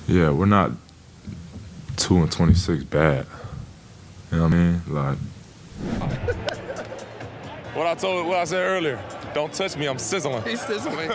Yeah, we're not 2-26 bad. You know what I mean? Like, what I said earlier. Don't touch me, I'm sizzling. He's sizzling.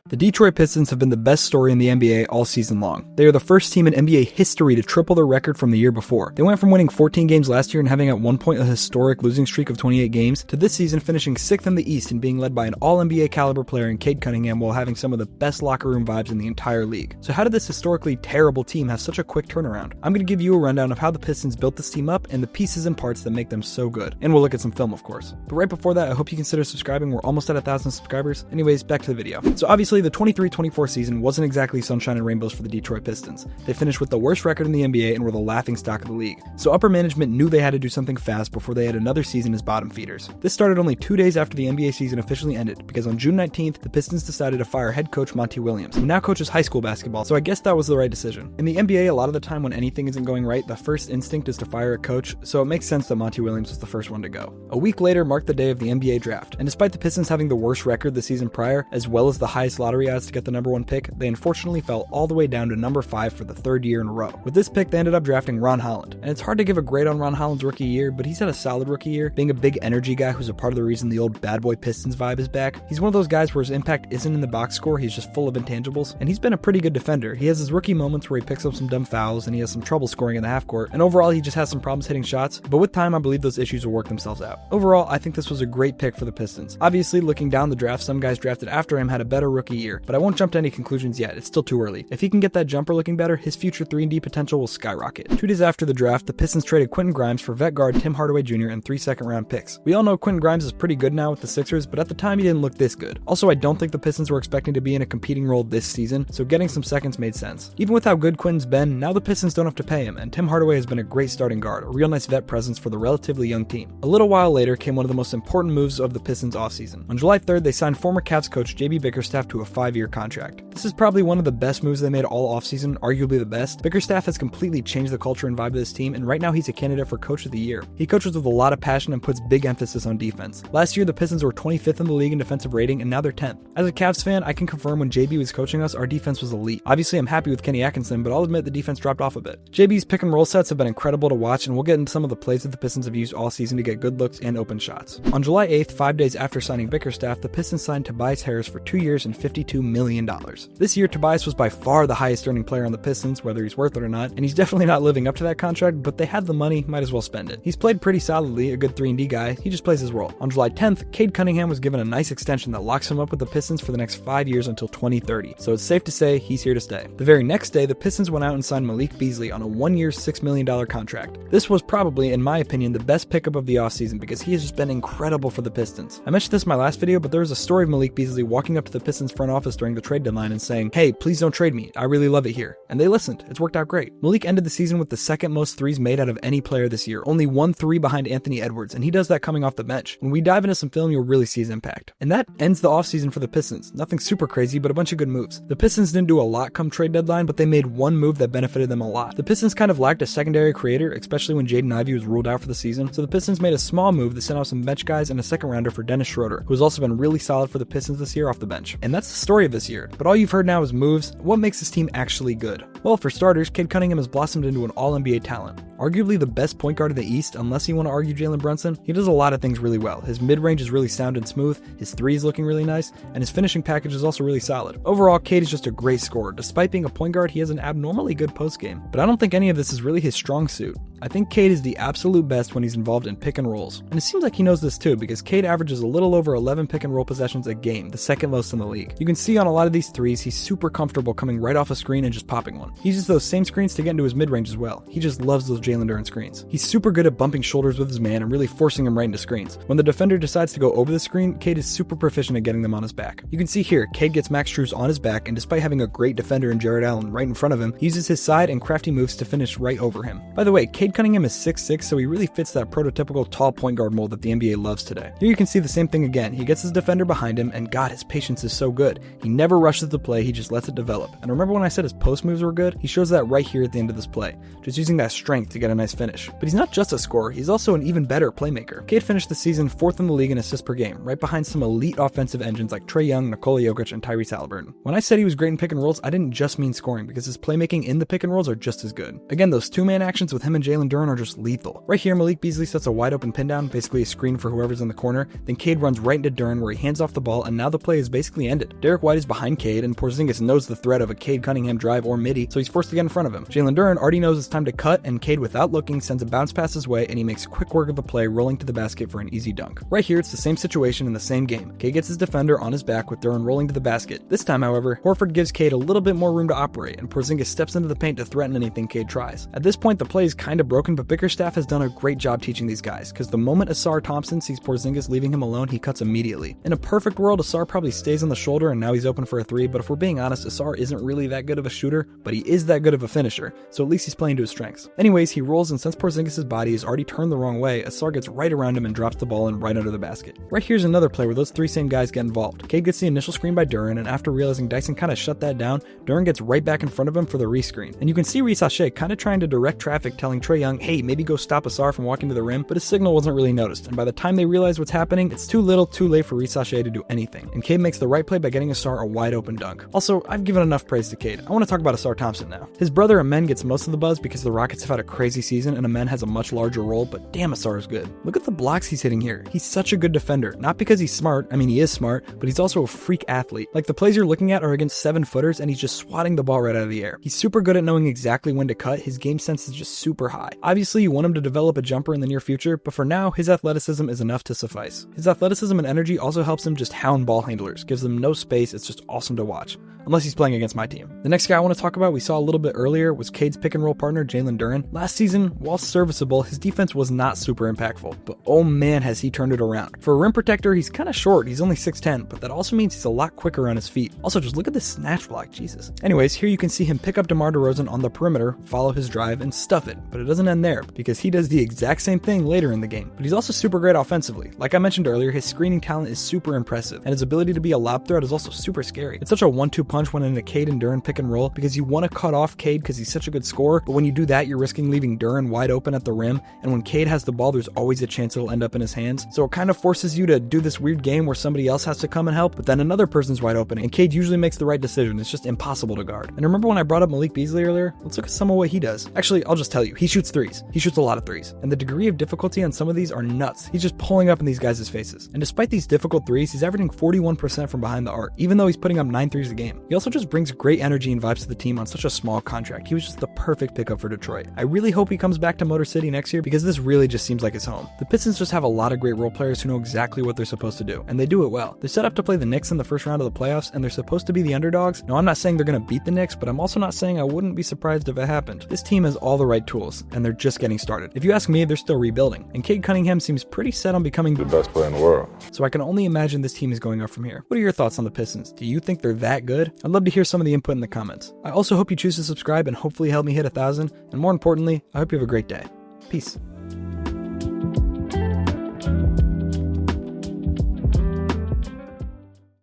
The Detroit Pistons have been the best story in the NBA all season long. They are the first team in NBA history to triple their record from the year before. They went from winning 14 games last year and having at one point a historic losing streak of 28 games to this season finishing 6th in the East and being led by an all-NBA caliber player in Cade Cunningham while having some of the best locker room vibes in the entire league. So how did this historically terrible team have such a quick turnaround? I'm going to give you a rundown of how the Pistons built this team up and the pieces and parts that make them so good. And we'll look at some film, of course. But right before that, I hope you consider subscribing. We're almost at 1,000 subscribers. Anyways, back to the video. So obviously the 23-24 season wasn't exactly sunshine and rainbows for the Detroit Pistons. They finished with the worst record in the NBA and were the laughingstock of the league. So upper management knew they had to do something fast before they had another season as bottom feeders. This started only 2 days after the NBA season officially ended, because on June 19th, the Pistons decided to fire head coach Monty Williams, who now coaches high school basketball, so I guess that was the right decision. In the NBA, a lot of the time when anything isn't going right, the first instinct is to fire a coach, so it makes sense that Monty Williams was the first one to go. A week later marked the day of the NBA draft, and despite the Pistons having the worst record the season prior, as well as the highest lottery odds to get the number 1 pick, they unfortunately fell all the way down to number 5 for the 3rd year in a row. With this pick, they ended up drafting Ron Holland, and it's hard to give a grade on Ron Holland's rookie year, but he's had a solid rookie year, being a big energy guy who's a part of the reason the old bad boy Pistons vibe is back. He's one of those guys where his impact isn't in the box score, he's just full of intangibles, and he's been a pretty good defender. He has his rookie moments where he picks up some dumb fouls, and he has some trouble scoring in the half court, and overall he just has some problems hitting shots, but with time I believe those issues will work themselves out. Overall, I think this was a great pick for the Pistons. Obviously, looking down the draft, some guys drafted after him had a better rookie year, but I won't jump to any conclusions yet, it's still too early. If he can get that jumper looking better, his future 3-and-D potential will skyrocket. 2 days after the draft, the Pistons traded Quentin Grimes for vet guard Tim Hardaway Jr. and 3 second-round picks. We all know Quentin Grimes is pretty good now with the Sixers, but at the time he didn't look this good. Also, I don't think the Pistons were expecting to be in a competing role this season, so getting some seconds made sense. Even with how good Quentin's been, now the Pistons don't have to pay him, and Tim Hardaway has been a great starting guard, a real nice vet presence for the relatively young team. A little while later came one of the most important moves of the Pistons offseason. On July 3rd, they signed former Cavs coach JB Bickerstaff to a 5-year contract. This is probably one of the best moves they made all offseason, arguably the best. Bickerstaff has completely changed the culture and vibe of this team, and right now he's a candidate for Coach of the Year. He coaches with a lot of passion and puts big emphasis on defense. Last year, the Pistons were 25th in the league in defensive rating, and now they're 10th. As a Cavs fan, I can confirm when JB was coaching us, our defense was elite. Obviously, I'm happy with Kenny Atkinson, but I'll admit the defense dropped off a bit. JB's pick and roll sets have been incredible to watch, and we'll get into some of the plays that the Pistons have used all season to get good looks and open shots. On July 8th, 5 days after signing Bickerstaff, the Pistons signed Tobias Harris for 2 years and $52 million. This year, Tobias was by far the highest earning player on the Pistons, whether he's worth it or not, and he's definitely not living up to that contract, but they had the money, might as well spend it. He's played pretty solidly, a good 3-and-D guy, he just plays his role. On July 10th, Cade Cunningham was given a nice extension that locks him up with the Pistons for the next 5 years until 2030, so it's safe to say he's here to stay. The very next day, the Pistons went out and signed Malik Beasley on a 1-year, $6 million contract. This was probably, in my opinion, the best pickup of the offseason because he has just been incredible for the Pistons. I mentioned this in my last video, but there was a story of Malik Beasley walking up to the Pistons front office during the trade deadline and saying, "Hey, please don't trade me, I really love it here." And they listened. It's worked out great. Malik ended the season with the 2nd most threes made out of any player this year, only 1 3 behind Anthony Edwards, and he does that coming off the bench. When we dive into some film, you'll really see his impact. And that ends the offseason for the Pistons. Nothing super crazy, but a bunch of good moves. The Pistons didn't do a lot come trade deadline, but they made one move that benefited them a lot. The Pistons kind of lacked a secondary creator, especially when Jaden Ivey was ruled out for the season, so the Pistons made a small move that sent out some bench guys and a 2nd rounder for Dennis Schroeder, who has also been really solid for the Pistons this year off the bench. And that's the story of this year. But all you've heard now is moves. What makes this team actually good? Well, for starters, Cade Cunningham has blossomed into an all-NBA talent. Arguably the best point guard in the East, unless you want to argue Jalen Brunson. He does a lot of things really well. His mid-range is really sound and smooth, his 3 is looking really nice, and his finishing package is also really solid. Overall, Cade is just a great scorer. Despite being a point guard, he has an abnormally good post-game. But I don't think any of this is really his strong suit. I think Cade is the absolute best when he's involved in pick and rolls. And it seems like he knows this too, because Cade averages a little over 11 pick and roll possessions a game, the 2nd most in the league. You can see on a lot of these threes, he's super comfortable coming right off a screen and just popping one. He uses those same screens to get into his mid-range as well. He just loves those Jalen Duren screens. He's super good at bumping shoulders with his man and really forcing him right into screens. When the defender decides to go over the screen, Cade is super proficient at getting them on his back. You can see here, Cade gets Max Strus on his back, and despite having a great defender in Jared Allen right in front of him, he uses his side and crafty moves to finish right over him. By the way, Cade Cunningham is 6'6", so he really fits that prototypical tall point guard mold that the NBA loves today. Here you can see the same thing again. He gets his defender behind him, and God, his patience is so good. He never rushes the play, he just lets it develop. And remember when I said his post moves were good, he shows that right here at the end of this play, just using that strength to get a nice finish. But he's not just a scorer, he's also an even better playmaker. Cade finished the season 4th in the league in assists per game, right behind some elite offensive engines like Trae Young, Nikola Jokic, and Tyrese Haliburton. When I said he was great in pick and rolls, I didn't just mean scoring, because his playmaking in the pick and rolls are just as good. Again, those two-man actions with him and Jalen Duren are just lethal. Right here, Malik Beasley sets a wide open pin down, basically a screen for whoever's in the corner, then Cade runs right into Duren where he hands off the ball, and now the play is basically ended. Derek White is behind Cade, and Porzingis knows the threat of a Cade Cunningham drive or midi, so he's forced to get in front of him. Jalen Duren already knows it's time to cut, and Cade, without looking, sends a bounce pass his way, and he makes quick work of the play, rolling to the basket for an easy dunk. Right here, it's the same situation in the same game. Cade gets his defender on his back with Duren rolling to the basket. This time, however, Horford gives Cade a little bit more room to operate, and Porzingis steps into the paint to threaten anything Cade tries. At this point, the play is kind of broken, but Bickerstaff has done a great job teaching these guys, because the moment Asar Thompson sees Porzingis leaving him alone, he cuts immediately. In a perfect world, Asar probably stays on the shoulder, and now he's open for a three, but if we're being honest, Asar isn't really that good of a shooter, but he is that good of a finisher, so at least he's playing to his strengths. Anyways, he rolls, and since Porzingis' body is already turned the wrong way, Asar gets right around him and drops the ball in right under the basket. Right here's another play where those three same guys get involved. Cade gets the initial screen by Duren, and after realizing Dyson kind of shut that down, Duren gets right back in front of him for the rescreen. And you can see Reese Hache kind of trying to direct traffic, telling Trae Young, hey, maybe go stop Asar from walking to the rim, but his signal wasn't really noticed, and by the time they realize what's happening, it's too little, too late for Reese Hache to do anything, and Cade makes the right play by getting Asar a wide open dunk. Also, I've given enough praise to Cade. I want to talk about Asar Thompson now. His brother Amen gets most of the buzz because the Rockets have had a crazy season, and Amen has a much larger role, but damn, Asar is good. Look at the blocks he's hitting here. He's such a good defender, not because he's smart, I mean he is smart, but he's also a freak athlete. Like the plays you're looking at are against 7-footers, and he's just swatting the ball right out of the air. He's super good at knowing exactly when to cut, his game sense is just super high. Obviously, you want him to develop a jumper in the near future, but for now, his athleticism is enough to suffice. His athleticism and energy also helps him just hound ball handlers, gives them no space, it's just awesome to watch. Unless he's playing against my team. The next guy I want to talk about we saw a little bit earlier was Cade's pick and roll partner Jalen Duren. Last season, while serviceable, his defense was not super impactful, but oh man has he turned it around. For a rim protector, he's kind of short, he's only 6'10", but that also means he's a lot quicker on his feet. Also, just look at this snatch block, Jesus. Anyways, here you can see him pick up DeMar DeRozan on the perimeter, follow his drive, and stuff it, but it doesn't end there, because he does the exact same thing later in the game. But he's also super great offensively. Like I mentioned earlier, his screening talent is super impressive, and his ability to be a lob threat is also super scary. It's such a 1-2 punch when in a Cade and Duren pick and roll, because you want to cut off Cade because he's such a good scorer, but when you do that, you're risking leaving Duren wide open at the rim, and when Cade has the ball, there's always a chance it'll end up in his hands, so it kind of forces you to do this weird game where somebody else has to come and help, but then another person's wide open, and Cade usually makes the right decision. It's just impossible to guard. And remember when I brought up Malik Beasley earlier? Let's look at some of what he does. Actually, I'll just tell you, he shoots threes. He shoots a lot of threes, and the degree of difficulty on some of these are nuts. He's just pulling up in these guys' faces. And despite these difficult threes, he's averaging 41% from behind the arc, even though he's putting up 9 threes a game. He also just brings great energy and vibes to the team on such a small contract. He was just the perfect pickup for Detroit. I really hope he comes back to Motor City next year because this really just seems like his home. The Pistons just have a lot of great role players who know exactly what they're supposed to do, and they do it well. They're set up to play the Knicks in the first round of the playoffs, and they're supposed to be the underdogs. Now, I'm not saying they're going to beat the Knicks, but I'm also not saying I wouldn't be surprised if it happened. This team has all the right tools, and they're just getting started. If you ask me, they're still rebuilding, and Cade Cunningham seems pretty set on becoming The best player in the world. So I can only imagine this team is going up from here. What are your thoughts on the Pistons? Do you think they're that good? I'd love to hear some of the input in the comments. I also hope you choose to subscribe and hopefully help me hit 1,000, and more importantly, I hope you have a great day. Peace.